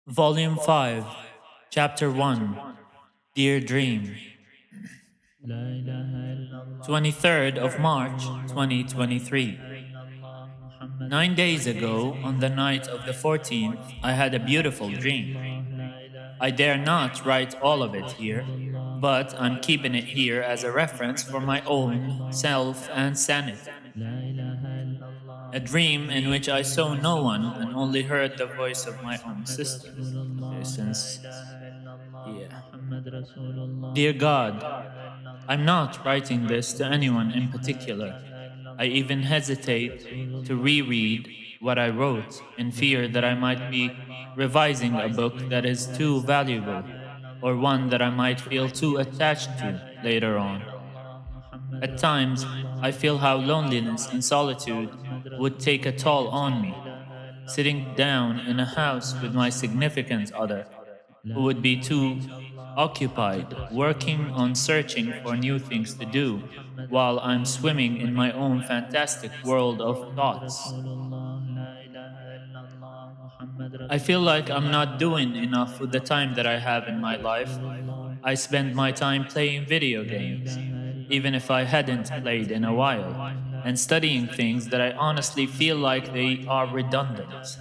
Volume 5, Chapter 1, Dear Dream, 23rd of March 2023. 9 days ago, on the night of the 14th, I had a beautiful dream. I dare not write all of it here, but I'm keeping it here as a reference for my own self and sanity. A dream in which I saw no one and only heard the voice of my own sister. Okay, yeah. Dear God, I'm not writing this to anyone in particular. I even hesitate to reread what I wrote in fear that I might be revising a book that is too valuable or one that I might feel too attached to later on. At times, I feel how loneliness and solitude would take a toll on me. Sitting down in a house with my significant other, who would be too occupied working on searching for new things to do while I'm swimming in my own fantastic world of thoughts. I feel like I'm not doing enough with the time that I have in my life. I spend my time playing video games, even if I hadn't played in a while, and studying things that I honestly feel like they are redundant.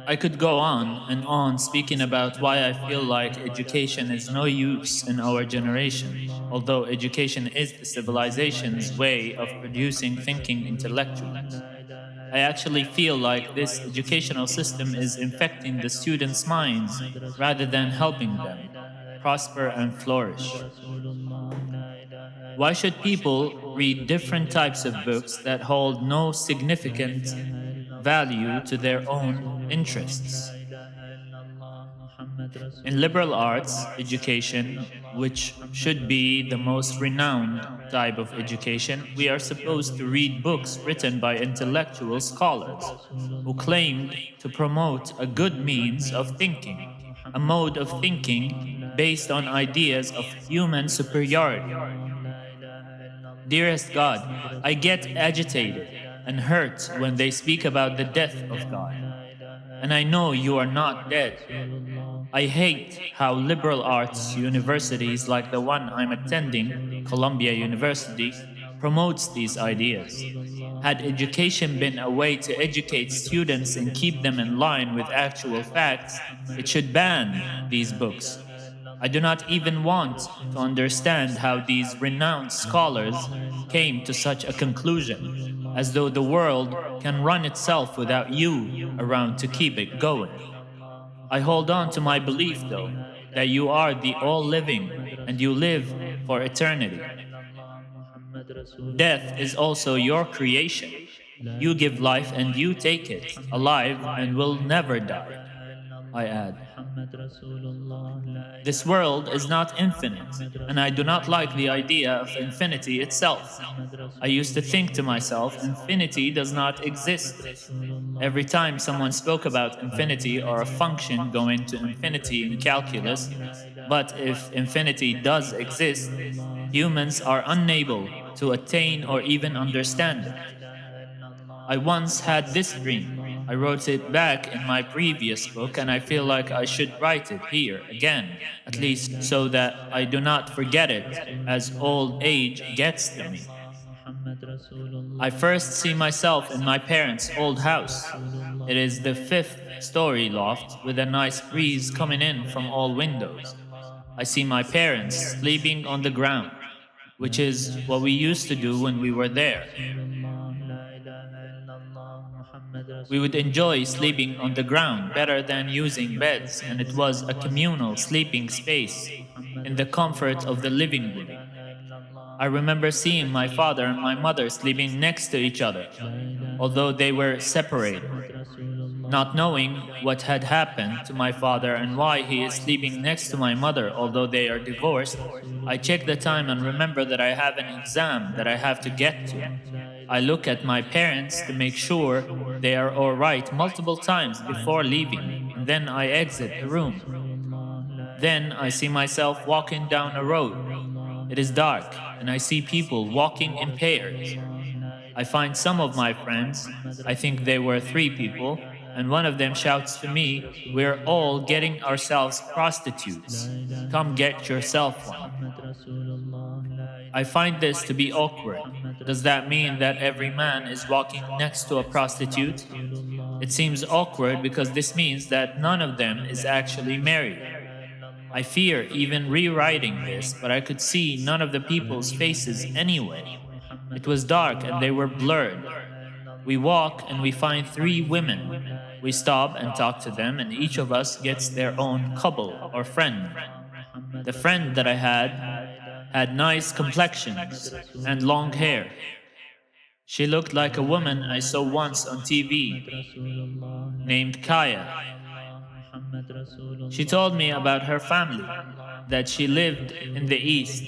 I could go on and on speaking about why I feel like education is no use in our generation, although education is the civilization's way of producing thinking intellectuals. I actually feel like this educational system is infecting the students' minds rather than helping them prosper and flourish. Why should people read different types of books that hold no significant value to their own interests? In liberal arts education, which should be the most renowned type of education, we are supposed to read books written by intellectual scholars who claimed to promote a good means of thinking, a mode of thinking based on ideas of human superiority. Dearest God, I get agitated and hurt when they speak about the death of God. And I know you are not dead. I hate how liberal arts universities like the one I'm attending, Columbia University, promotes these ideas. Had education been a way to educate students and keep them in line with actual facts, it should ban these books. I do not even want to understand how these renowned scholars came to such a conclusion, as though the world can run itself without you around to keep it going. I hold on to my belief, though, that you are the all living and you live for eternity. Death is also your creation. You give life and you take it, alive and will never die. I add. This world is not infinite, and I do not like the idea of infinity itself. I used to think to myself, infinity does not exist. Every time someone spoke about infinity or a function going to infinity in calculus, but if infinity does exist, humans are unable to attain or even understand it. I once had this dream. I wrote it back in my previous book, and I feel like I should write it here again, at least so that I do not forget it as old age gets to me. I first see myself in my parents' old house. It is the fifth story loft with a nice breeze coming in from all windows. I see my parents sleeping on the ground, which is what we used to do when we were there. We would enjoy sleeping on the ground better than using beds, and it was a communal sleeping space in the comfort of the living room. I remember seeing my father and my mother sleeping next to each other, although they were separated. Not knowing what had happened to my father and why he is sleeping next to my mother, although they are divorced, I check the time and remember that I have an exam that I have to get to. I look at my parents to make sure they are all right multiple times before leaving, and then I exit the room. Then I see myself walking down a road. It is dark, and I see people walking in pairs. I find some of my friends, I think they were three people, And one of them shouts to me, "We're all getting ourselves prostitutes. Come get yourself one." I find this to be awkward. Does that mean that every man is walking next to a prostitute? It seems awkward because this means that none of them is actually married. I fear even rewriting this, but I could see none of the people's faces anyway. It was dark and they were blurred. We walk and we find three women. We stop and talk to them, and each of us gets their own couple or friend. The friend that I had nice complexions and long hair. She looked like a woman I saw once on TV named Kaya. She told me about her family, that she lived in the East.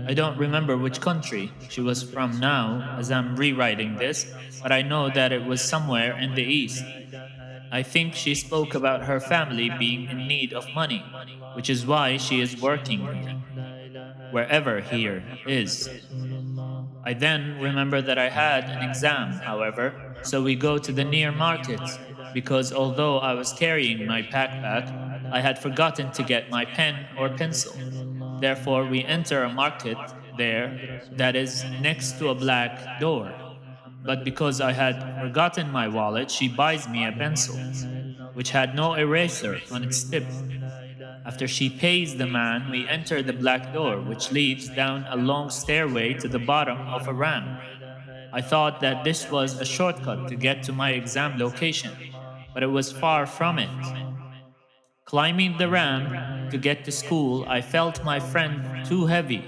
I don't remember which country she was from now as I'm rewriting this, but I know that it was somewhere in the East. I think she spoke about her family being in need of money, which is why she is working here, wherever here is. I then remember that I had an exam, however, so we go to the near market because although I was carrying my backpack, I had forgotten to get my pen or pencil. Therefore, we enter a market there that is next to a black door. But because I had forgotten my wallet, she buys me a pencil, which had no eraser on its tip. After she pays the man, we enter the black door, which leads down a long stairway to the bottom of a ramp. I thought that this was a shortcut to get to my exam location, but it was far from it. Climbing the ramp to get to school, I felt my friend too heavy.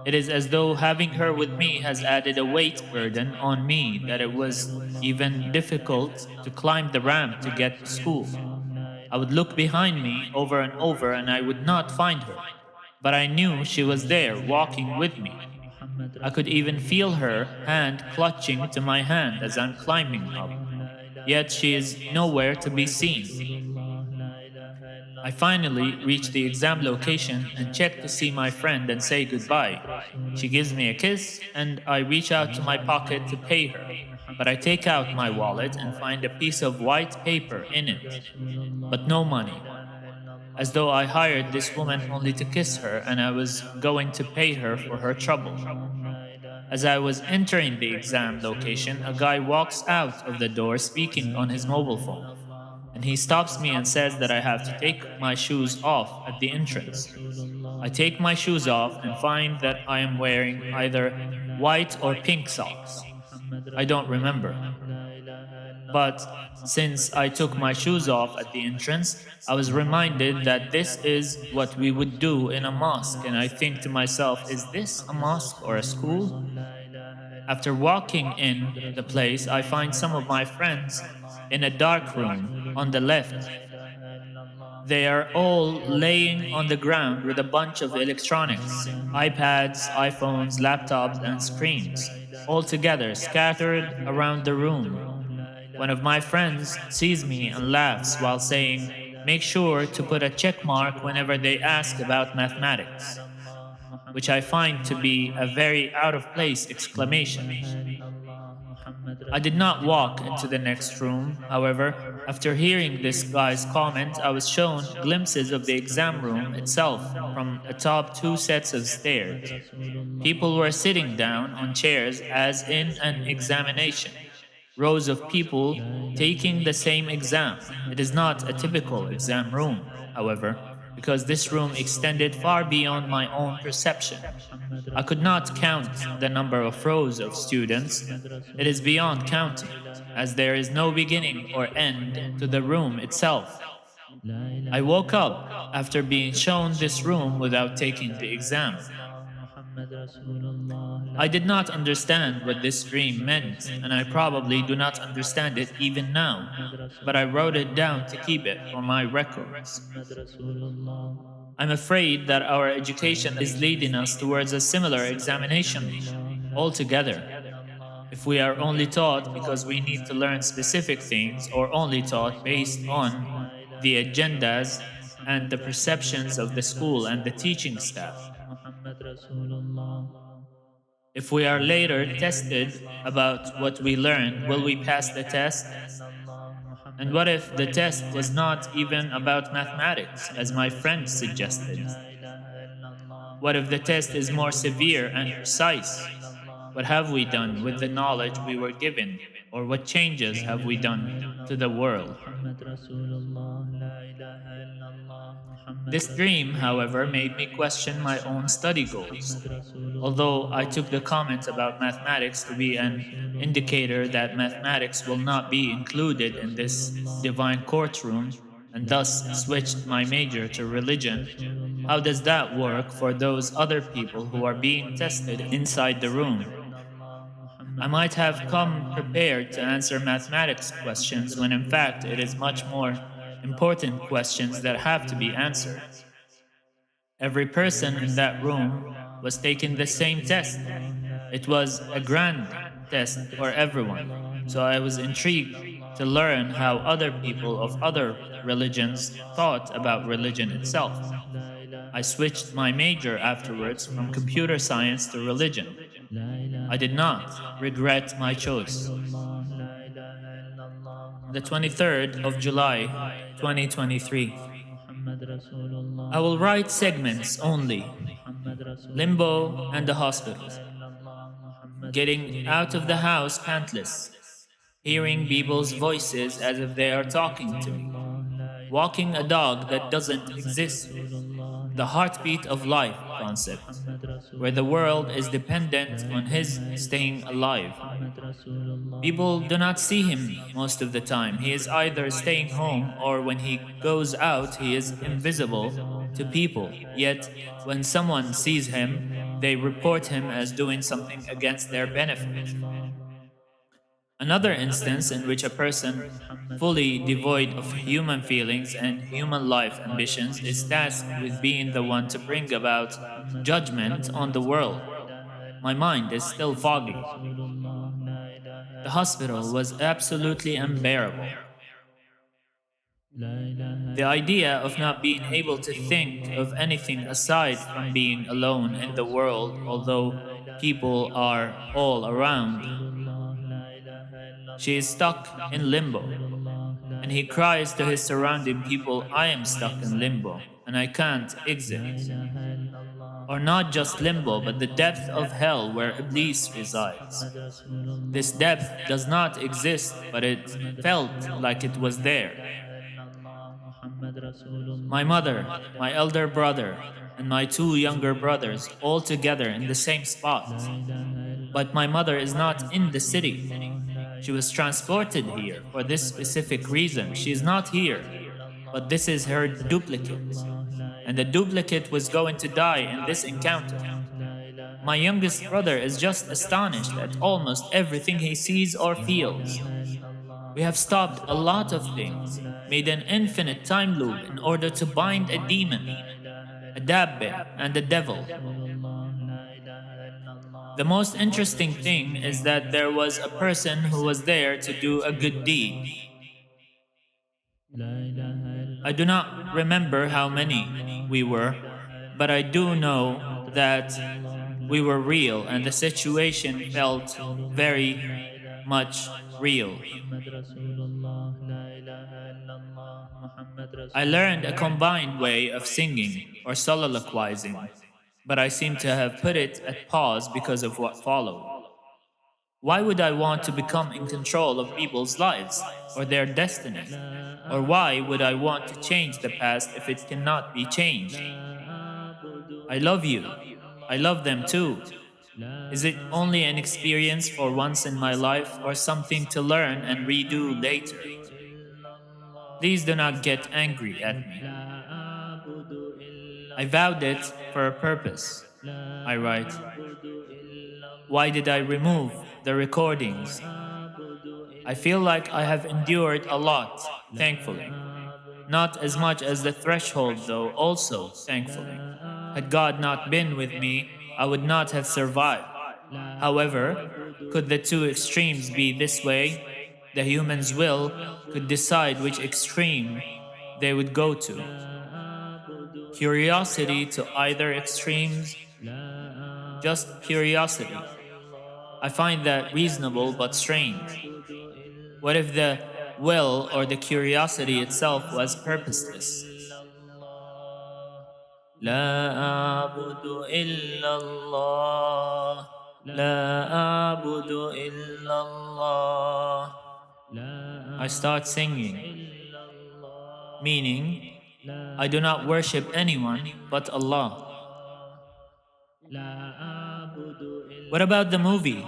It is as though having her with me has added a weight burden on me that it was even difficult to climb the ramp to get to school. I would look behind me over and over and I would not find her. But I knew she was there walking with me. I could even feel her hand clutching to my hand as I'm climbing up. Yet she is nowhere to be seen. I finally reach the exam location and check to see my friend and say goodbye. She gives me a kiss, and I reach out to my pocket to pay her. But I take out my wallet and find a piece of white paper in it, but no money, as though I hired this woman only to kiss her and I was going to pay her for her trouble. As I was entering the exam location, a guy walks out of the door speaking on his mobile phone. And he stops me and says that I have to take my shoes off at the entrance. I take my shoes off and find that I am wearing either white or pink socks. I don't remember. But since I took my shoes off at the entrance, I was reminded that this is what we would do in a mosque, and I think to myself, is this a mosque or a school? After walking in the place, I find some of my friends in a dark room on the left. They are all laying on the ground with a bunch of electronics, iPads, iPhones, laptops, and screens, all together scattered around the room. One of my friends sees me and laughs while saying, "Make sure to put a check mark whenever they ask about mathematics," which I find to be a very out of place exclamation. I did not walk into the next room, however. After hearing this guy's comment, I was shown glimpses of the exam room itself from atop two sets of stairs. People were sitting down on chairs as in an examination. Rows of people taking the same exam. It is not a typical exam room, however, because this room extended far beyond my own perception. I could not count the number of rows of students. It is beyond counting, as there is no beginning or end to the room itself. I woke up after being shown this room without taking the exam. I did not understand what this dream meant, and I probably do not understand it even now, but I wrote it down to keep it for my records. I'm afraid that our education is leading us towards a similar examination altogether. If we are only taught because we need to learn specific things, or only taught based on the agendas and the perceptions of the school and the teaching staff. If we are later tested about what we learned, will we pass the test? And what if the test was not even about mathematics, as my friend suggested? What if the test is more severe and precise? What have we done with the knowledge we were given? Or what changes have we done to the world? This dream, however, made me question my own study goals. Although I took the comments about mathematics to be an indicator that mathematics will not be included in this divine courtroom, and thus switched my major to religion, how does that work for those other people who are being tested inside the room? I might have come prepared to answer mathematics questions when in fact it is much more important questions that have to be answered. Every person in that room was taking the same test. It was a grand test for everyone. So I was intrigued to learn how other people of other religions thought about religion itself. I switched my major afterwards from computer science to religion. I did not regret my choice. The 23rd of July, 2023. I will write segments only. Limbo and the hospital. Getting out of the house pantless. Hearing people's voices as if they are talking to me. Walking a dog that doesn't exist. The heartbeat of life concept, where the world is dependent on his staying alive. People do not see him most of the time. He is either staying home or when he goes out, he is invisible to people. Yet, when someone sees him, they report him as doing something against their benefit. Another instance in which a person fully devoid of human feelings and human life ambitions is tasked with being the one to bring about judgment on the world. My mind is still foggy. The hospital was absolutely unbearable. The idea of not being able to think of anything aside from being alone in the world, although people are all around. She is stuck in limbo. And he cries to his surrounding people, I am stuck in limbo, and I can't exit. Or not just limbo, but the depth of hell where Iblis resides. This depth does not exist, but it felt like it was there. My mother, my elder brother, and my two younger brothers all together in the same spot. But my mother is not in the city. She was transported here for this specific reason. She is not here, but this is her duplicate. And the duplicate was going to die in this encounter. My youngest brother is just astonished at almost everything he sees or feels. We have stopped a lot of things, made an infinite time loop in order to bind a demon, a dabbe, and the devil. The most interesting thing is that there was a person who was there to do a good deed. I do not remember how many we were, but I do know that we were real and the situation felt very much real. I learned a combined way of singing or soliloquizing, but I seem to have put it at pause because of what followed. Why would I want to become in control of people's lives or their destiny? Or why would I want to change the past if it cannot be changed? I love you. I love them too. Is it only an experience for once in my life or something to learn and redo later? Please do not get angry at me. I vowed it for a purpose. I write. Why did I remove the recordings? I feel like I have endured a lot, thankfully. Not as much as the threshold, though, also, thankfully. Had God not been with me, I would not have survived. However, could the two extremes be this way? The human's will could decide which extreme they would go to. Curiosity to either extremes, just curiosity. I find that reasonable but strange. What if the will or the curiosity itself was purposeless. لا أعبد إلا الله لا أعبد إلا الله. I start singing, meaning I do not worship anyone but Allah. What about the movie?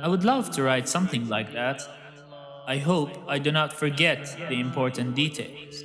I would love to write something like that. I hope I do not forget the important details.